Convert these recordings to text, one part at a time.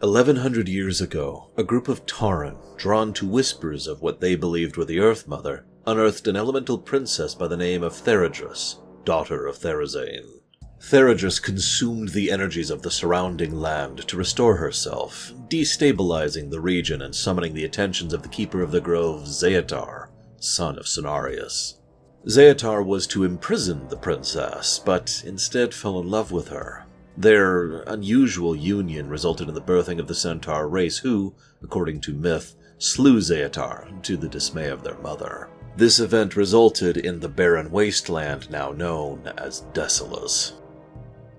1100 years ago, a group of Tauren, drawn to whispers of what they believed were the Earth Mother, unearthed an elemental princess by the name of Theradris, daughter of Therazane. Theradris consumed the energies of the surrounding land to restore herself, destabilizing the region and summoning the attentions of the Keeper of the Grove, Zeatar, son of Cenarius. Zeatar was to imprison the princess, but instead fell in love with her. Their unusual union resulted in the birthing of the centaur race who, according to myth, slew Zeatar to the dismay of their mother. This event resulted in the barren wasteland now known as Desolace.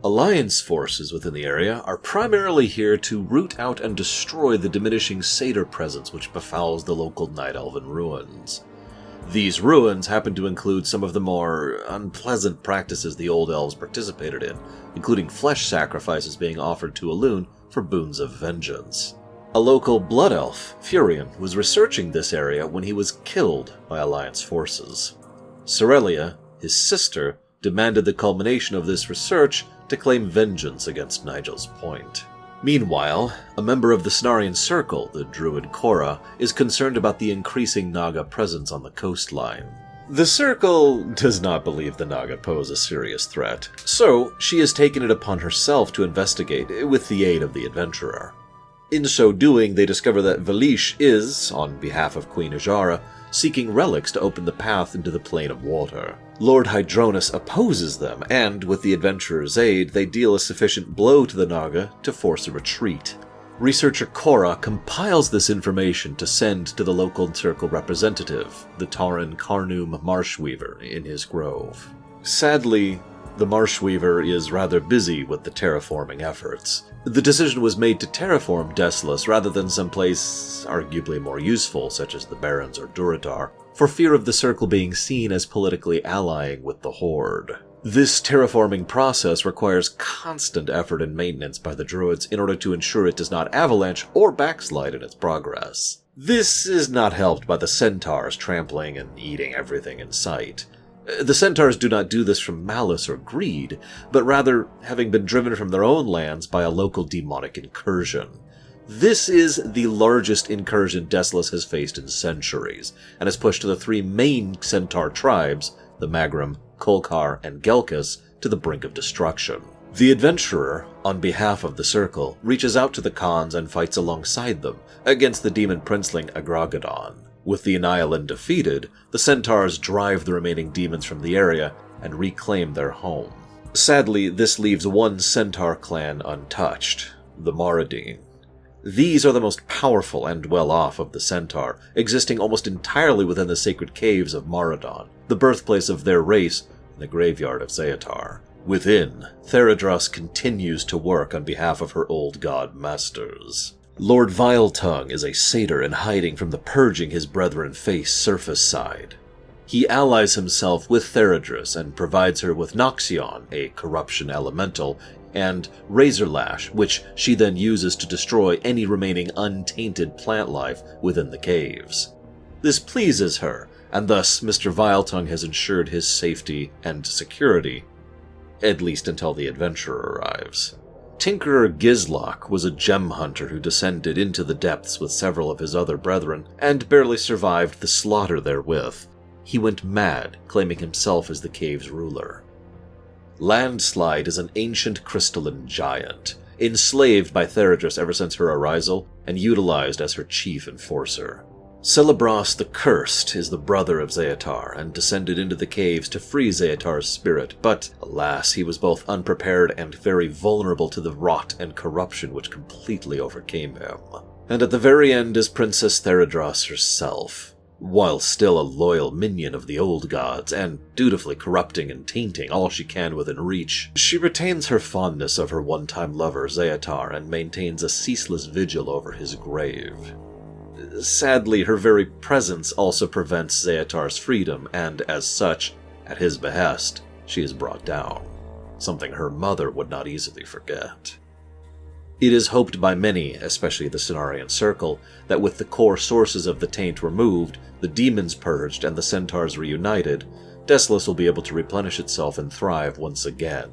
Alliance forces within the area are primarily here to root out and destroy the diminishing satyr presence which befouls the local Night Elven ruins. These ruins happen to include some of the more unpleasant practices the Old Elves participated in, including flesh sacrifices being offered to Elune for boons of vengeance. A local blood elf, Furion, was researching this area when he was killed by Alliance forces. Sorelia, his sister, demanded the culmination of this research to claim vengeance against Nigel's Point. Meanwhile, a member of the Cenarian Circle, the druid Cora, is concerned about the increasing Naga presence on the coastline. The Circle does not believe the Naga pose a serious threat, so she has taken it upon herself to investigate with the aid of the adventurer. In so doing, they discover that Valish is, on behalf of Queen Ajara, seeking relics to open the path into the Plane of Water. Lord Hydronus opposes them, and with the adventurer's aid, they deal a sufficient blow to the Naga to force a retreat. Researcher Cora compiles this information to send to the local circle representative, the Tauren Carnum Marshweaver, in his grove. Sadly, the Marshweaver is rather busy with the terraforming efforts. The decision was made to terraform Desolace rather than someplace arguably more useful, such as the Barrens or Duradar, for fear of the Circle being seen as politically allying with the Horde. This terraforming process requires constant effort and maintenance by the Druids in order to ensure it does not avalanche or backslide in its progress. This is not helped by the Centaurs trampling and eating everything in sight. The Centaurs do not do this from malice or greed, but rather having been driven from their own lands by a local demonic incursion. This is the largest incursion Desolace has faced in centuries, and has pushed the three main Centaur tribes, the Magrum, Kolkar, and Gelkus, to the brink of destruction. The adventurer, on behalf of the Circle, reaches out to the Khans and fights alongside them against the demon princeling Agragadon. With the Annihilan defeated, the Centaurs drive the remaining demons from the area and reclaim their home. Sadly, this leaves one Centaur clan untouched, the Maradine. These are the most powerful and well-off of the Centaur, existing almost entirely within the sacred caves of Maradon, the birthplace of their race and the graveyard of Zeatar. Within, Theradris continues to work on behalf of her old god masters. Lord Viletongue is a satyr in hiding from the purging his brethren face surface side. He allies himself with Theradris and provides her with Noxion, a corruption elemental, and Razorlash, which she then uses to destroy any remaining untainted plant life within the caves. This pleases her, and thus Mr. Viletongue has ensured his safety and security, at least until the adventurer arrives. Tinkerer Gizlock was a gem hunter who descended into the depths with several of his other brethren, and barely survived the slaughter therewith. He went mad, claiming himself as the cave's ruler. Landslide is an ancient crystalline giant, enslaved by Theradris ever since her arisal, and utilized as her chief enforcer. Celebras the Cursed is the brother of Zeatar, and descended into the caves to free Zeatar's spirit, but, alas, he was both unprepared and very vulnerable to the rot and corruption which completely overcame him. And at the very end is Princess Theradris herself. While still a loyal minion of the old gods, and dutifully corrupting and tainting all she can within reach, she retains her fondness of her one-time lover Zeatar and maintains a ceaseless vigil over his grave. Sadly, her very presence also prevents Zeatar's freedom, and as such, at his behest, she is brought down, something her mother would not easily forget. It is hoped by many, especially the Cenarian Circle, that with the core sources of the taint removed, the demons purged, and the Centaurs reunited, Desolace will be able to replenish itself and thrive once again.